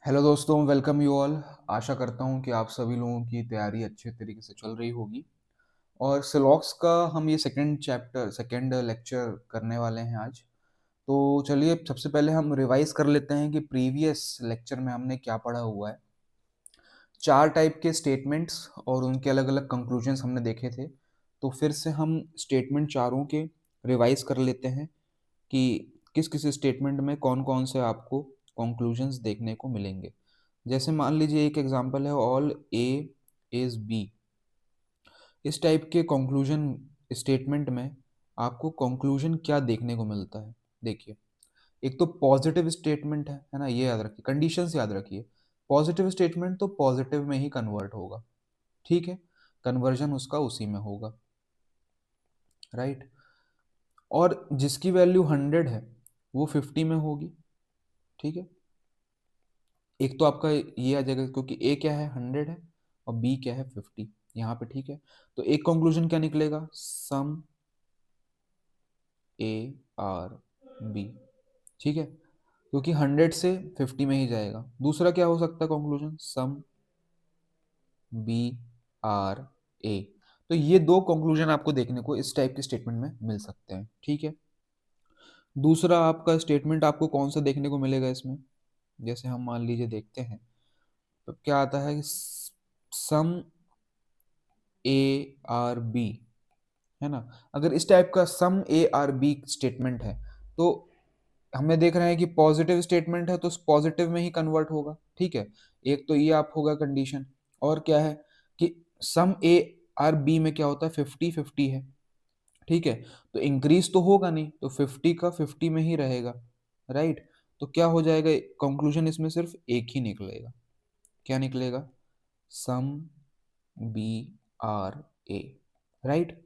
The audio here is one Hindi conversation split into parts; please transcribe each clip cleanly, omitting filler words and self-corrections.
हेलो दोस्तों, वेलकम यू ऑल। आशा करता हूँ कि आप सभी लोगों की तैयारी अच्छे तरीके से चल रही होगी। और सिलॉक्स का हम ये सेकंड लेक्चर करने वाले हैं आज। तो चलिए सबसे पहले हम रिवाइज कर लेते हैं कि प्रीवियस लेक्चर में हमने क्या पढ़ा हुआ है। चार टाइप के स्टेटमेंट्स और उनके अलग अलग कंक्लूजन्स हमने देखे थे। तो फिर से हम स्टेटमेंट चारों के रिवाइज कर लेते हैं कि किस किस स्टेटमेंट में कौन कौन से आपको कंक्लूजन्स देखने को मिलेंगे। जैसे मान लीजिए एक एग्जांपल है ऑल ए इज बी। इस टाइप के कंक्लूजन स्टेटमेंट में आपको कंक्लूजन क्या देखने को मिलता है। देखिए, एक तो पॉजिटिव स्टेटमेंट है ना, ये याद रखिए, कंडीशंस याद रखिए। पॉजिटिव स्टेटमेंट तो पॉजिटिव में ही कन्वर्ट होगा, ठीक है, कन्वर्जन उसका उसी में होगा, राइट। और जिसकी वैल्यू 100 है वो 50 में होगी, ठीक है। एक तो आपका ये आ जाएगा क्योंकि ए क्या है, 100 है, और बी क्या है, 50 यहाँ पे, ठीक है। तो एक कंक्लूजन क्या निकलेगा, सम ए आर बी, ठीक है, क्योंकि 100 से 50 में ही जाएगा। दूसरा क्या हो सकता है कंक्लूजन, सम बी आर ए। तो ये दो कंक्लूजन आपको देखने को इस टाइप के स्टेटमेंट में मिल सकते हैं, ठीक है। दूसरा आपका स्टेटमेंट आपको कौन सा देखने को मिलेगा इसमें, जैसे हम मान लीजिए देखते हैं, तो क्या आता है, सम ए आर बी, है ना। अगर इस टाइप का सम ए आर बी स्टेटमेंट है तो हमें देख रहे हैं कि पॉजिटिव स्टेटमेंट है तो पॉजिटिव में ही कन्वर्ट होगा, ठीक है। एक तो ये आप होगा कंडीशन। और क्या है कि सम ए आर बी में क्या होता है, 50-50 है, ठीक है। तो इंक्रीज तो होगा नहीं, तो 50 का 50 में ही रहेगा, राइट। तो क्या हो जाएगा, कंक्लूजन इसमें सिर्फ एक ही निकलेगा। क्या निकलेगा, some B are A, right.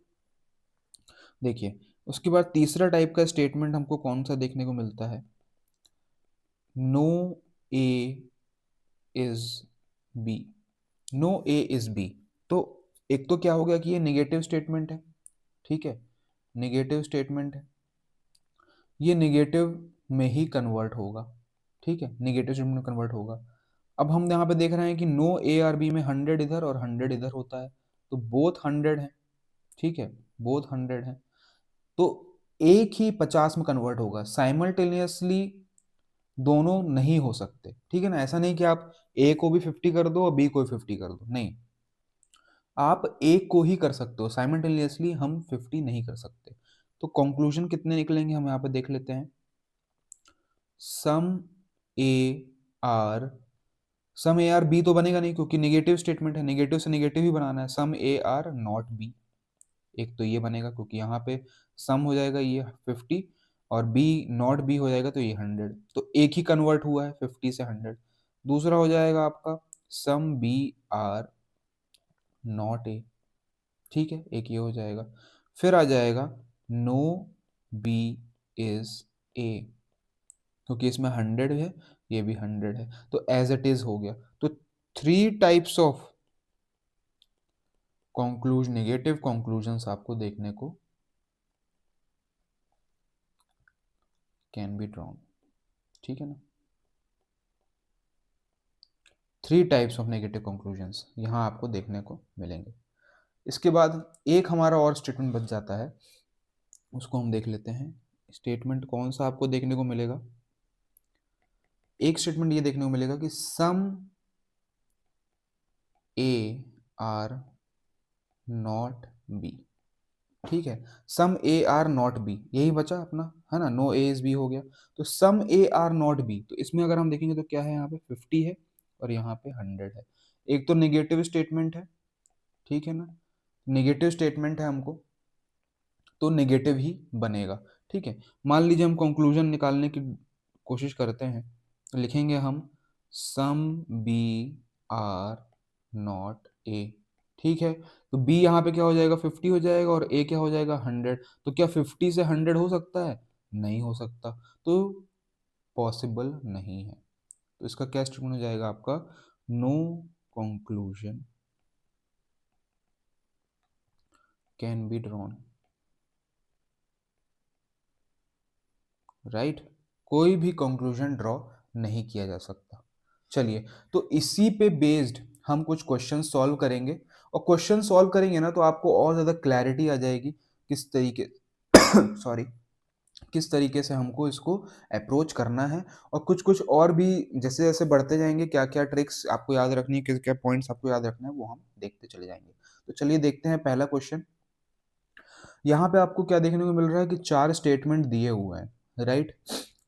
देखिए, उसके बाद तीसरा टाइप का स्टेटमेंट हमको कौन सा देखने को मिलता है, no A is B. No A is B. तो एक तो क्या हो गया कि ये नेगेटिव स्टेटमेंट है, ठीक है, नेगेटिव स्टेटमेंट है, ये नेगेटिव में ही कन्वर्ट होगा, ठीक है, नेगेटिव स्टेटमेंट में कन्वर्ट होगा। अब हम यहाँ पे देख रहे हैं कि नो ए आर बी में 100 इधर और 100 इधर होता है, तो बोथ 100 है, ठीक है, बोथ 100 है। तो एक ही 50 में कन्वर्ट होगा, साइमल्टेनियसली दोनों नहीं हो सकते, ठीक है ना। ऐसा नहीं कि आप ए को भी 50 कर दो और बी को भी 50 कर दो, नहीं, आप एक को ही कर सकते हो, साइमल्टेनियसली हम 50 नहीं कर सकते। तो कंक्लूजन कितने निकलेंगे हम यहाँ पे देख लेते हैं, some A are, some A are B तो बनेगा नहीं क्योंकि नेगेटिव स्टेटमेंट है, नेगेटिव से नेगेटिव ही बनाना है, some A are not B. एक तो ये बनेगा क्योंकि यहाँ पे सम हो जाएगा ये 50 और बी नॉट बी हो जाएगा तो ये 100, तो एक ही कन्वर्ट हुआ है 50 से 100। दूसरा हो जाएगा आपका some B are not A, ठीक है, एक ये हो जाएगा। फिर आ जाएगा नो बी इज ए, क्योंकि इसमें 100 है, ये भी 100 है, तो एज इट इज हो गया। तो three types of negative conclusions आपको देखने को कैन बी ड्रॉन, ठीक है ना। Three types of negative conclusions यहाँ आपको देखने को मिलेंगे। इसके बाद एक हमारा और स्टेटमेंट बच जाता है, उसको हम देख लेते हैं। स्टेटमेंट कौन सा आपको देखने को मिलेगा, एक स्टेटमेंट ये देखने को मिलेगा कि सम ए आर नॉट बी, ठीक है, some A are not B, यही बचा अपना, है ना, नो ए इज बी हो गया। तो सम ए आर नॉट बी, तो इसमें अगर हम देखेंगे तो क्या है, यहाँ पे 50 है और यहाँ पे 100 है। एक तो नेगेटिव स्टेटमेंट है, ठीक है ना, नेगेटिव स्टेटमेंट है हमको, तो नेगेटिव ही बनेगा, ठीक है। मान लीजिए हम कंक्लूजन निकालने की कोशिश करते हैं, तो लिखेंगे हम some B are not A, ठीक है। तो बी यहाँ पे क्या हो जाएगा, 50 हो जाएगा, और ए क्या हो जाएगा, 100। तो क्या 50 से 100 हो सकता है, नहीं हो सकता, तो पॉसिबल नहीं है। तो इसका क्या स्टेटमेंट हो जाएगा आपका, no conclusion can be drawn, right. कोई भी कंक्लूजन ड्रॉ नहीं किया जा सकता। चलिए, तो इसी पे बेस्ड हम कुछ क्वेश्चन सॉल्व करेंगे, और क्वेश्चन सॉल्व करेंगे ना तो आपको और ज़्यादा क्लैरिटी आ जाएगी किस तरीके सॉरी, किस तरीके से हमको इसको अप्रोच करना है। और कुछ कुछ और भी जैसे जैसे बढ़ते जाएंगे, क्या क्या ट्रिक्स आपको याद रखनी है, क्या क्या पॉइंट्स आपको याद रखना है, वो हम देखते चले जाएंगे। तो चलिए देखते हैं पहला क्वेश्चन। यहाँ पे आपको क्या देखने को मिल रहा है कि 4 स्टेटमेंट दिए हुए हैं, राइट।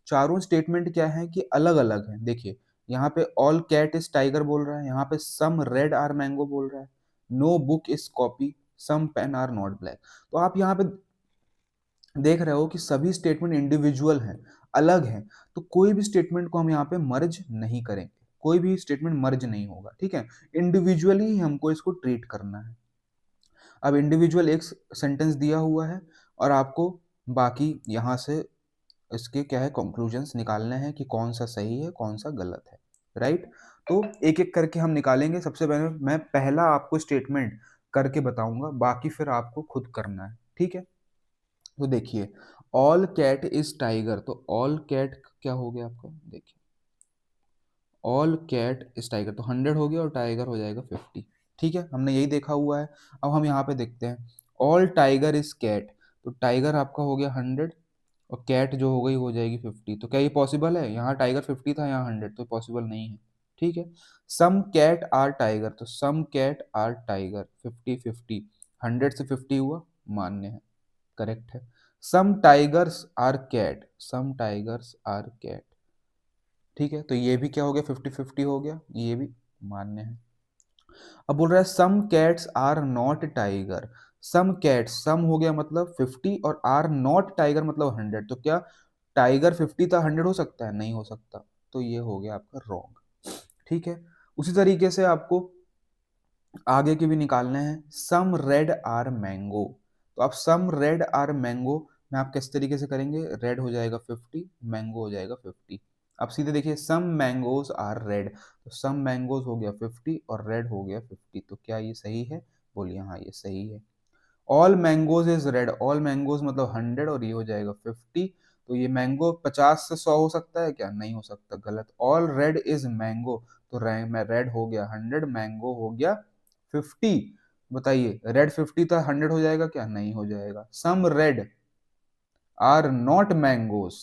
चारों स्टेटमेंट क्या है कि अलग अलग हैं। देखिए, यहाँ पे ऑल कैट इज टाइगर बोल रहा है, यहाँ पे सम रेड आर मैंगो बोल रहा है, no book is copy, some pen are not black. तो आप यहाँ पे देख रहे हो कि सभी स्टेटमेंट इंडिविजुअल हैं, अलग हैं। तो कोई भी स्टेटमेंट को हम यहाँ पे मर्ज नहीं करेंगे, कोई भी स्टेटमेंट मर्ज नहीं होगा, ठीक है। इंडिविजुअली ही हमको इसको ट्रीट करना है। अब इंडिविजुअल एक सेंटेंस दिया हुआ है, और आपको बाकी यहाँ से इसके क्या है कंक्लूजन्स निकालने हैं कि कौन सा सही है कौन सा गलत है, राइट। तो एक एक करके हम निकालेंगे। सबसे पहले मैं पहला आपको स्टेटमेंट करके बताऊंगा, बाकी फिर आपको खुद करना है, ठीक है। तो देखिए, ऑल कैट इज टाइगर, तो ऑल कैट क्या हो गया आपका, देखिए ऑल कैट इज टाइगर, तो 100 हो गया और टाइगर हो जाएगा 50, ठीक है। हमने यही देखा हुआ है। अब हम यहाँ पे देखते हैं, ऑल टाइगर इज कैट, तो टाइगर आपका हो गया 100 और कैट जो हो गई हो जाएगी 50। तो क्या ये पॉसिबल है, यहाँ टाइगर 50 था यहाँ 100, तो पॉसिबल नहीं है, ठीक है। सम कैट आर टाइगर, तो सम कैट आर टाइगर 50-50, 100 से 50 हुआ, मान्य है, करेक्ट है। Some tigers are cat, some tigers are cat, ठीक है। तो ये भी क्या हो गया, 50-50 हो गया, ये भी मान्य है। अब बोल रहा है some cats are not tiger, some cats, some हो गया मतलब 50 और आर नॉट टाइगर मतलब 100, तो क्या टाइगर 50 था 100 हो सकता है, नहीं हो सकता। तो ये हो गया आपका रॉन्ग, ठीक है। उसी तरीके से आपको आगे के भी निकालने हैं। सम रेड आर मैंगो, तो आप सम रेड आर मैंगो में आप किस तरीके से करेंगे, रेड हो जाएगा 50, मैंगो हो जाएगा 50। आप सीधे देखिए, सम मैंगोज आर रेड, तो सम मैंगोज हो गया 50 और रेड हो गया 50, तो क्या ये सही है, बोलिए हाँ ये सही है। All mangoes is red, all mangoes मतलब 100 और ये हो जाएगा 50, तो ये मैंगो 50 से 100 हो सकता है क्या, नहीं हो सकता, गलत। ऑल रेड इज मैंगो, तो रेड हो गया 100, मैंगो हो गया 50। बताइए, रेड 50 था 100 हो जाएगा क्या, नहीं हो जाएगा। Some red are not mangoes,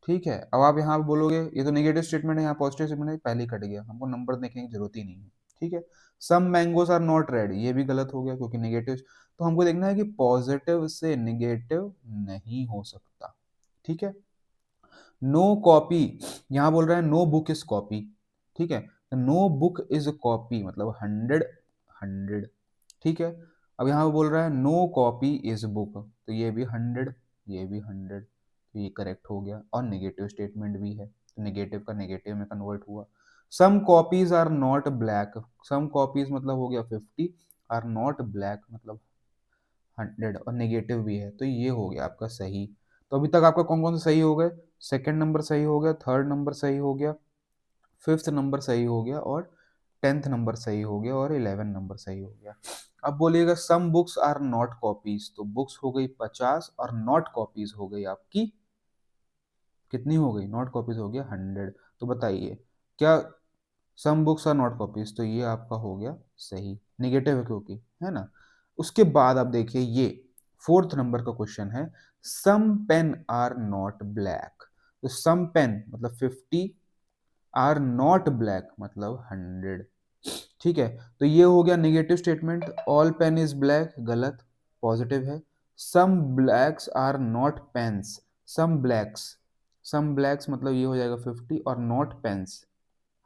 ठीक है। अब आप यहाँ बोलोगे ये तो नेगेटिव स्टेटमेंट है, यहाँ पॉजिटिव स्टेटमेंट है, पहले ही कट गया, हमको नंबर देखने की जरूरत ही नहीं है, ठीक है। सम मैंगोज आर नॉट रेड, ये भी गलत हो गया क्योंकि नेगेटिव। तो हमको देखना है कि पॉजिटिव से नेगेटिव नहीं हो सकता, ठीक है। नो कॉपी, यहाँ बोल रहा है नो बुक इज कॉपी, ठीक है। नो बुक इज कॉपी मतलब 100, ठीक है। अब यहाँ बोल रहा है नो कॉपी इज बुक, तो ये भी 100, ये भी 100, तो ये करेक्ट हो गया। और नेगेटिव स्टेटमेंट भी है, तो नेगेटिव का नेगेटिव में कन्वर्ट हुआ। Some copies are not black, some copies मतलब हो गया 50, आर नॉट ब्लैक मतलब 100, और नेगेटिव भी है, तो ये हो गया आपका सही। तो अभी तक आपका कौन कौन से सही हो गए, सेकंड नंबर सही हो गया, थर्ड नंबर सही हो गया, फिफ्थ नंबर सही हो गया, और 10th नंबर सही हो गया, और 11 नंबर सही हो गया। अब बोलिएगा some books are not copies, तो बुक्स हो गई 50 और नॉट कॉपीज हो गई आपकी कितनी हो गई, नॉट कॉपीज हो गया 100। तो बताइए क्या some books are not copies, तो ये आपका हो गया सही, निगेटिव है क्योंकि, है ना। उसके बाद आप देखिए ये फोर्थ नंबर का क्वेश्चन है, some pen are not black, तो सम पेन मतलब 50, आर नॉट ब्लैक मतलब 100, ठीक है। तो ये हो गया negative statement. All pen is black, गलत, पॉजिटिव है। Some blacks are not pens, some blacks, some blacks मतलब ये हो जाएगा 50 और नॉट पेन्स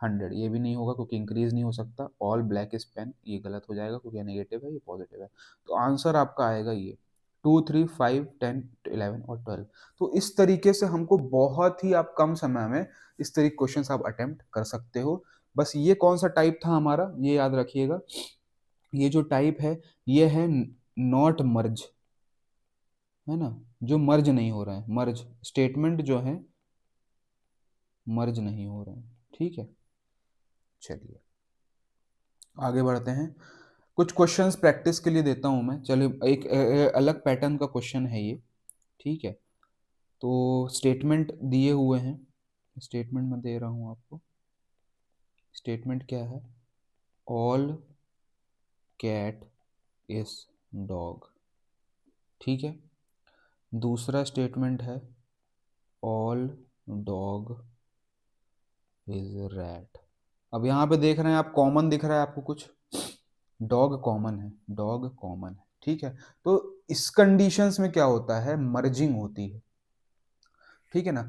100, ये भी नहीं होगा क्योंकि इंक्रीज नहीं हो सकता। ऑल ब्लैक इज पेन, ये गलत हो जाएगा क्योंकि नेगेटिव है, ये पॉजिटिव है। तो आंसर आपका आएगा ये 2, 3, 5, 10, 11 और 12। तो इस तरीके से हमको बहुत ही आप कम समय में इस तरीके क्वेश्चन आप अटेम्प्ट कर सकते हो। बस ये कौन सा टाइप था हमारा, ये याद रखिएगा। ये जो टाइप है ये है नॉट मर्ज, है ना, जो मर्ज नहीं हो रहा है, मर्ज स्टेटमेंट जो है मर्ज नहीं हो रहे हैं, ठीक है। चलिए आगे बढ़ते हैं। कुछ क्वेश्चंस प्रैक्टिस के लिए देता हूं मैं, चलिए एक अलग पैटर्न का क्वेश्चन है ये, ठीक है। तो स्टेटमेंट दिए हुए हैं, स्टेटमेंट मैं दे रहा हूं आपको, स्टेटमेंट क्या है? ऑल कैट इज डॉग, ठीक है। दूसरा स्टेटमेंट है ऑल डॉग इज रैट। अब यहाँ पे देख रहे हैं आप, कॉमन दिख रहा है आपको कुछ? डॉग कॉमन है, डॉग कॉमन है, ठीक है। तो इस कंडीशंस में क्या होता है? मर्जिंग होती है, ठीक है ना,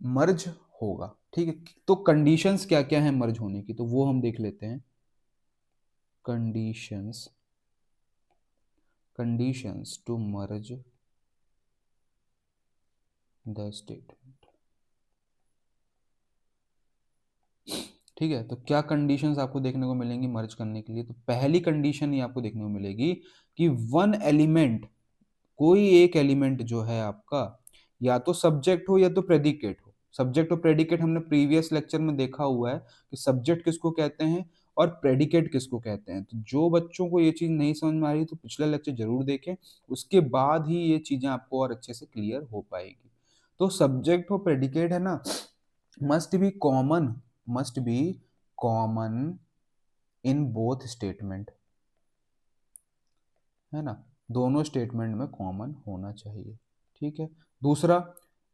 मर्ज होगा, ठीक है। तो कंडीशंस क्या क्या है मर्ज होने की, तो वो हम देख लेते हैं। Conditions, conditions to merge the statement, ठीक है। तो क्या कंडीशंस आपको देखने को मिलेंगी मर्ज करने के लिए? तो पहली कंडीशन ये आपको देखने को मिलेगी कि वन एलिमेंट, कोई एक एलिमेंट जो है आपका, या तो सब्जेक्ट हो या तो प्रेडिकेट हो। सब्जेक्ट और प्रेडिकेट हमने प्रीवियस लेक्चर में देखा हुआ है कि सब्जेक्ट किसको कहते हैं और प्रेडिकेट किसको कहते हैं। तो जो बच्चों को ये चीज नहीं समझ में आ रही तो पिछला लेक्चर जरूर देखें, उसके बाद ही ये चीजें आपको और अच्छे से क्लियर हो पाएगी। तो सब्जेक्ट और प्रेडिकेट है ना, must be common, must be common in both statement, है ना, दोनों स्टेटमेंट में कॉमन होना चाहिए, ठीक है। दूसरा,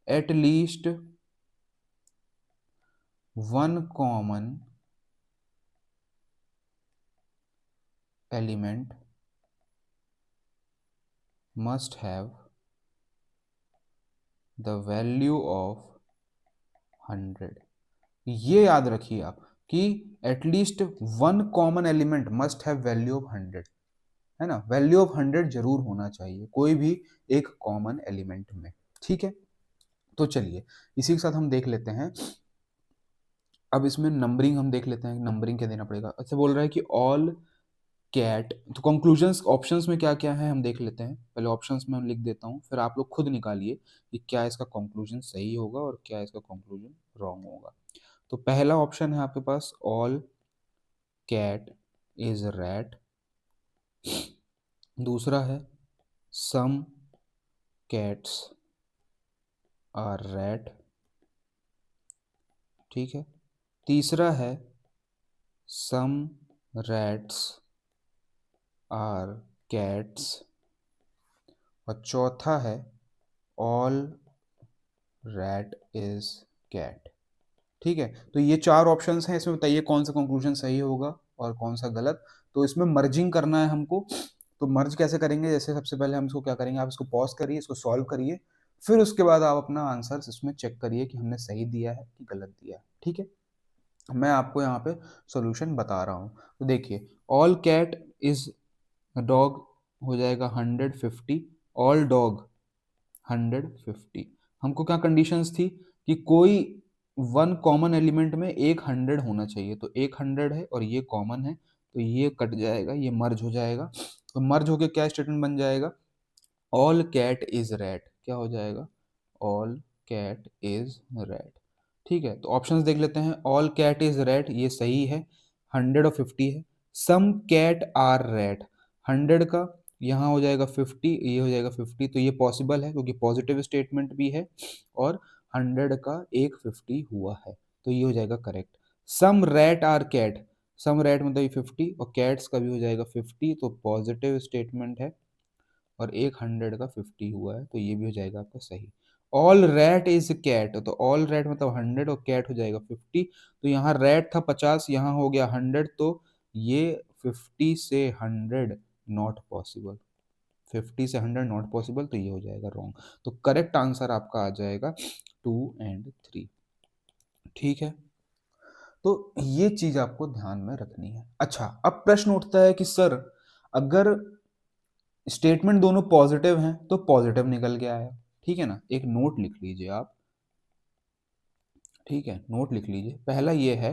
at least one common element must have the value of 100। ये याद रखिए आप कि at least one common element must have value of 100, है ना, वैल्यू ऑफ 100 जरूर होना चाहिए कोई भी एक कॉमन एलिमेंट में, ठीक है। तो चलिए इसी के साथ हम देख लेते हैं, अब इसमें नंबरिंग हम देख लेते हैं, नंबरिंग क्या देना पड़ेगा। अच्छा, बोल रहा है कि ऑल कैट, तो कंक्लूजन्स ऑप्शंस में क्या क्या है हम देख लेते हैं। पहले ऑप्शंस में हम लिख देता हूँ, फिर आप लोग खुद निकालिए कि क्या इसका कंक्लूजन सही होगा और क्या इसका कंक्लूजन रॉन्ग होगा। तो पहला ऑप्शन है आपके पास ऑल कैट इज रैट। दूसरा है सम कैट्स आर रैट, ठीक है। तीसरा है सम रैट्स आर कैट्स, और चौथा है ऑल रैट इज कैट, ठीक है। तो ये चार ऑप्शंस हैं, इसमें बताइए कौन सा कंक्लूजन सही होगा और कौन सा गलत। तो इसमें मर्जिंग करना है हमको, तो मर्ज कैसे करेंगे? जैसे सबसे पहले हम इसको क्या करेंगे, आप इसको पॉज करिए, इसको सॉल्व करिए, फिर उसके बाद आप अपना आंसर इसमें चेक करिए कि हमने सही दिया है कि गलत दिया है, ठीक है। मैं आपको यहाँ पे सॉल्यूशन बता रहा हूँ। तो देखिए, ऑल कैट इज डॉग हो जाएगा 150, ऑल डॉग 150। हमको क्या कंडीशंस थी कि कोई वन कॉमन एलिमेंट में एक 100 होना चाहिए, तो एक 100 है और ये कॉमन है, तो ये कट जाएगा, ये मर्ज हो जाएगा। तो मर्ज होके क्या स्टेटमेंट बन जाएगा? ऑल कैट इज रैट, क्या हो जाएगा? ऑल कैट इज रैट, ठीक है। तो ऑप्शंस देख लेते हैं। ऑल कैट इज रैट, ये सही है, 100 और 50 है। सम कैट आर रैट, 100 का यहाँ हो जाएगा 50, ये हो जाएगा 50, तो ये पॉसिबल है क्योंकि पॉजिटिव स्टेटमेंट भी है और 100 का एक 50 हुआ है, तो ये हो जाएगा correct. Some rat are cat, some rat मतलब 50 और कैट्स का भी हो जाएगा 50, तो पॉजिटिव स्टेटमेंट है और एक 100 का 50 हुआ है, तो ये भी हो जाएगा आपका सही। ऑल रैट इज कैट, तो ऑल रैट मतलब 100 और कैट हो जाएगा 50, तो यहाँ रैट था 50, यहाँ हो गया 100, तो ये 50 से 100 नॉट पॉसिबल, 50 से 100 नॉट पॉसिबल, तो ये हो जाएगा रॉन्ग। तो करेक्ट आंसर आपका आ जाएगा 2 एंड 3, ठीक है। तो ये चीज आपको ध्यान में रखनी है। अच्छा, अब प्रश्न उठता है कि सर अगर स्टेटमेंट दोनों पॉजिटिव हैं तो पॉजिटिव निकल के आया, ठीक है ना। एक नोट लिख लीजिए आप, ठीक है, नोट लिख लीजिए। पहला ये है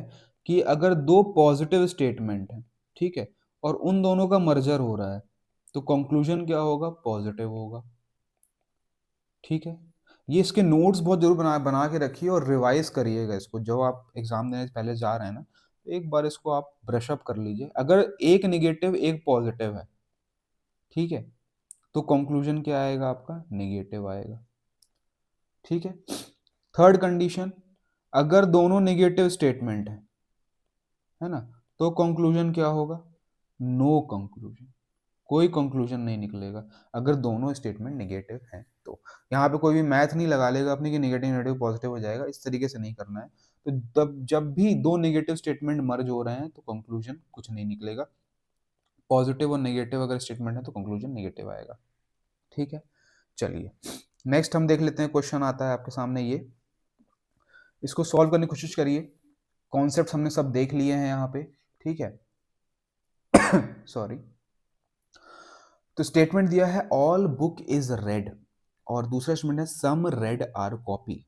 कि अगर दो पॉजिटिव स्टेटमेंट हैं, ठीक है, और उन दोनों का मर्जर हो रहा है तो कंक्लूजन क्या होगा? पॉजिटिव होगा, ठीक है। ये इसके नोट्स बहुत जरूर बना बना के रखिए और रिवाइज करिएगा इसको, जब आप एग्जाम देने से पहले जा रहे हैं ना, तो एक बार इसको आप ब्रश अप कर लीजिए। अगर एक निगेटिव एक पॉजिटिव है, ठीक है, तो कंक्लूजन क्या आएगा आपका? नेगेटिव आएगा, ठीक है। थर्ड कंडीशन, अगर दोनों नेगेटिव स्टेटमेंट है, है ना। तो कंक्लूजन क्या होगा, नो कंक्लूजन, कोई कंक्लूजन नहीं निकलेगा अगर दोनों स्टेटमेंट नेगेटिव हैं तो। यहाँ पे कोई भी मैथ नहीं लगा लेगा अपनी कि नेगेटिव नेगेटिव पॉजिटिव हो जाएगा, इस तरीके से नहीं करना है। तो तब जब भी दो नेगेटिव स्टेटमेंट मर्ज हो रहे हैं तो कंक्लूजन कुछ नहीं निकलेगा, पॉजिटिव और नेगेटिव अगर स्टेटमेंट है तो कंक्लूजन नेगेटिव आएगा। ठीक है, चलिए नेक्स्ट हम देख लेते हैं, क्वेश्चन आता है आपके सामने ये, इसको सॉल्व करने की कोशिश करिए। कॉन्सेप्ट हमने सब देख लिए हैं यहाँ पे, ठीक है। सॉरी। तो स्टेटमेंट दिया है ऑल बुक इज रेड, और दूसरा स्टेटमेंट है सम रेड आर कॉपी।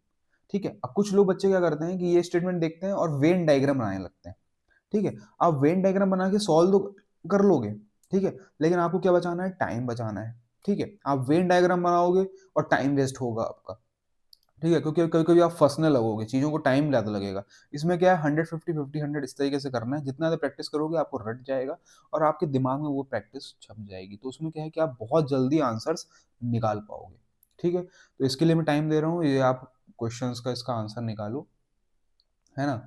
ठीक है, अब कुछ लोग बच्चे क्या करते हैं कि ये स्टेटमेंट देखते हैं और वेन डायग्राम बनाने लगते हैं। ठीक है, आप वेन डायग्राम बना के सॉल्व कर लोगे, ठीक है, लेकिन आपको क्या बचाना है, टाइम बचाना है। ठीक है, आप वेन डायग्राम बनाओगे और टाइम वेस्ट होगा आपका। ठीक है, क्योंकि कभी कभी आप फंसने लगोगे, चीज़ों को टाइम ज़्यादा लगेगा। इसमें क्या है, 100 50 50 100 इस तरीके से करना है, जितना ज़्यादा प्रैक्टिस करोगे आपको रट जाएगा और आपके दिमाग में वो प्रैक्टिस छप जाएगी। तो उसमें क्या है कि आप बहुत जल्दी आंसर्स निकाल पाओगे। ठीक है, तो इसके लिए मैं टाइम दे रहा हूँ, ये आप क्वेश्चंस का इसका आंसर निकालो, है ना।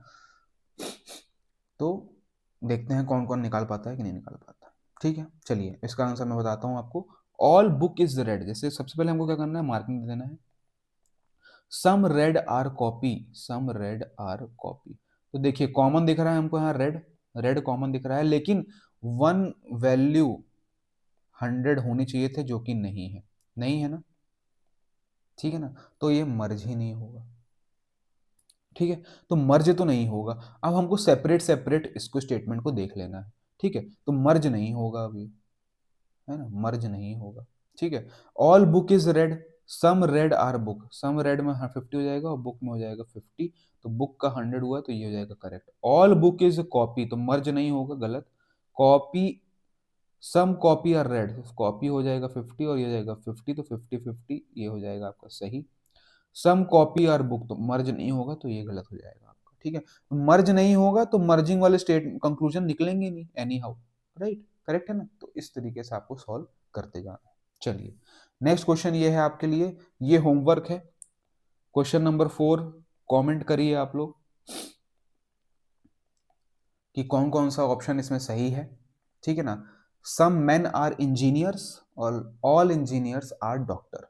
तो देखते हैं कौन कौन निकाल पाता है कि नहीं निकाल पाता। ठीक है, चलिए इसका आंसर मैं बताता हूँ आपको। ऑल बुक इज रेड, जैसे सबसे पहले हमको क्या करना है, मार्किंग दे देना है। Some red are copy, some red are copy. तो देखिए कॉमन दिख रहा है हमको यहाँ, रेड, रेड कॉमन दिख रहा है, लेकिन वन वैल्यू 100 होनी चाहिए थे जो कि नहीं है, नहीं है ना। ठीक है ना, तो ये मर्ज ही नहीं होगा। ठीक है, तो मर्ज तो नहीं होगा। अब हमको सेपरेट सेपरेट इसको स्टेटमेंट को देख लेना है। ठीक है, तो मर्ज नहीं होगा अभी, है ना, मर्ज नहीं होगा। ठीक है, all book is red, some red are book, some red में 50 हो जाएगा और बुक में हो जाएगा 50, तो बुक का 100 हुआ तो ये हो जाएगा correct. All book is copy, तो मर्ज नहीं होगा, गलत। Copy, some copy are red, copy हो जाएगा 50 और ये हो जाएगा 50, तो 50 50 ये हो जाएगा आपका सही। सम कॉपी आर बुक, तो मर्ज नहीं होगा तो ये गलत हो जाएगा आपका। ठीक है, मर्ज नहीं होगा तो मर्जिंग वाले स्टेट कंक्लूजन निकलेंगे नहीं एनी हाउ, राइट, करेक्ट है ना। तो इस तरीके से आपको सॉल्व करते जाना है। चलिए नेक्स्ट क्वेश्चन ये है आपके लिए, ये होमवर्क है, क्वेश्चन नंबर 4। कमेंट करिए आप लोग कि कौन कौन सा ऑप्शन इसमें सही है। ठीक है ना, सम मेन आर इंजीनियर्स और ऑल इंजीनियर्स आर डॉक्टर।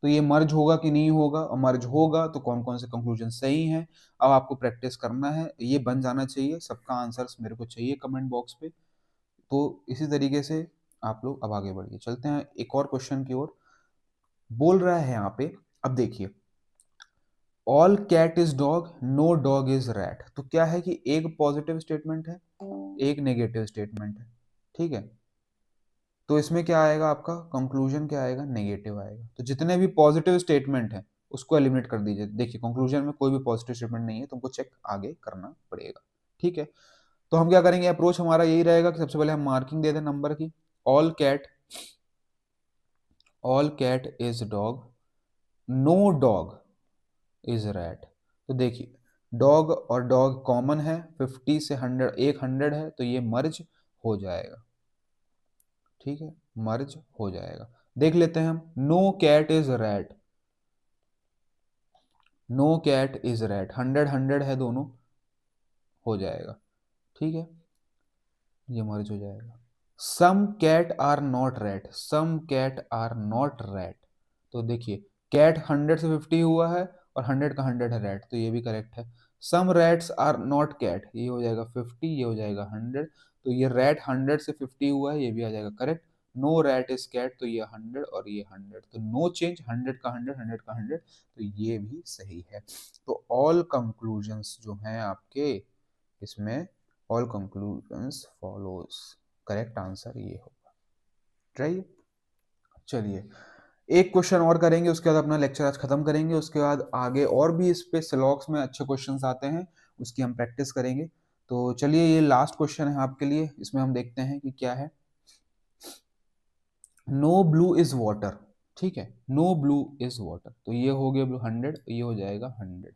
तो ये मर्ज होगा कि नहीं होगा, और मर्ज होगा तो कौन कौन से कंक्लूजन सही हैं। अब आपको प्रैक्टिस करना है, ये बन जाना चाहिए, सबका आंसर्स मेरे को चाहिए कमेंट बॉक्स पे। तो इसी तरीके से आप लोग अब आगे बढ़िए, चलते हैं एक और क्वेश्चन की ओर। बोल रहा है यहाँ पे, अब देखिए, all cat is dog, no dog is rat. तो क्या है कि एक पॉजिटिव स्टेटमेंट है, एक नेगेटिव स्टेटमेंट है। ठीक है, तो इसमें क्या आएगा, आपका कंक्लूजन क्या आएगा, नेगेटिव आएगा। तो जितने भी पॉजिटिव स्टेटमेंट है उसको एलिमिनेट कर दीजिए। देखिए कंक्लूजन में कोई भी पॉजिटिव स्टेटमेंट नहीं है, तुमको चेक आगे करना पड़ेगा। ठीक है, तो हम क्या करेंगे, अप्रोच हमारा यही रहेगा कि सबसे पहले हम मार्किंग दे दें नंबर की। All cat, all cat is dog, no dog is rat. तो देखिए डॉग और डॉग कॉमन है, 50 से 100, एक 100 है, तो ये मर्ज हो जाएगा। ठीक है, मर्ज हो जाएगा। देख लेते हैं हम, no cat is rat, no cat is rat, 100 100 है दोनों, हो जाएगा। ठीक है, ये मर्ज हो जाएगा। Some cat are not rat, some cat are not rat. तो देखिए कैट 100 से 50 हुआ है और 100 का 100 है रैट, तो ये भी करेक्ट है। सम रैट्स आर नॉट कैट, ये हो जाएगा 50, ये हो जाएगा 100, तो ये रैट 100 से 50 हुआ है, ये भी आ जाएगा correct. No rat is cat, तो ये 100 और ये 100, तो नो चेंज, 100 का 100, 100 का 100, तो ये भी सही है। तो ऑल कंक्लूजन्स जो हैं आपके इसमें, all conclusions follows, correct answer ये होगा, राइट। चलिए एक क्वेश्चन और करेंगे, उसके बाद अपना लेक्चर आज खत्म करेंगे। उसके बाद आगे और भी इस पे सिलॉक्स में अच्छे क्वेश्चंस आते हैं, उसकी हम प्रैक्टिस करेंगे। तो चलिए ये लास्ट क्वेश्चन है आपके लिए, इसमें हम देखते हैं कि क्या है। नो ब्लू इज वाटर, ठीक है, नो ब्लू इज वाटर, तो ये हो गया ब्लू 100, ये हो जाएगा 100।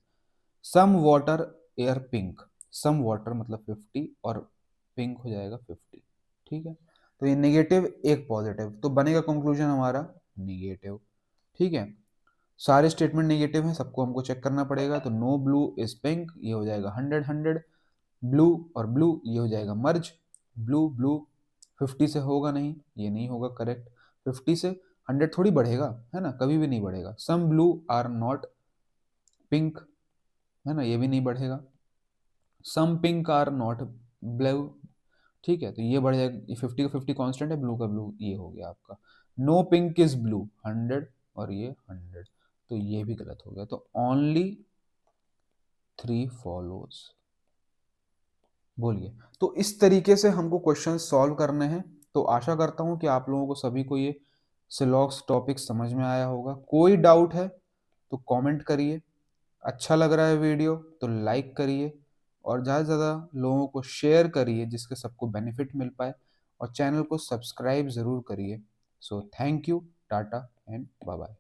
Some water are pink, some water मतलब 50 और पिंक हो जाएगा 50। ठीक है, तो ये नेगेटिव एक पॉजिटिव, तो बनेगा कंक्लूजन हमारा नेगेटिव। ठीक है, सारे स्टेटमेंट नेगेटिव हैं, सबको हमको चेक करना पड़ेगा। तो नो ब्लू इज पिंक, ये हो जाएगा 100 100। ब्लू और ब्लू ये हो जाएगा मर्ज, ब्लू ब्लू 50 से होगा नहीं, ये नहीं होगा करेक्ट। 50 से 100 थोड़ी बढ़ेगा, है ना, कभी भी नहीं बढ़ेगा। Some blue are not pink, है ना, ये भी नहीं बढ़ेगा। Some pink are not blue, ठीक है, तो ये बढ़ जाएगा, 50 का 50 कांस्टेंट है, ब्लू का ब्लू ये हो गया आपका। नो पिंक इज ब्लू 100 और ये 100, तो ये भी गलत हो गया। तो ओनली 3 फॉलोज। बोलिए, तो इस तरीके से हमको क्वेश्चन सॉल्व करने हैं। तो आशा करता हूं कि आप लोगों को सभी को ये सिलॉक्स टॉपिक समझ में आया होगा। कोई डाउट है तो कमेंट करिए, अच्छा लग रहा है वीडियो तो लाइक करिए, और ज़्यादा से ज़्यादा लोगों को शेयर करिए जिसके सबको बेनिफिट मिल पाए, और चैनल को सब्सक्राइब ज़रूर करिए। So thank you, tata and bye bye.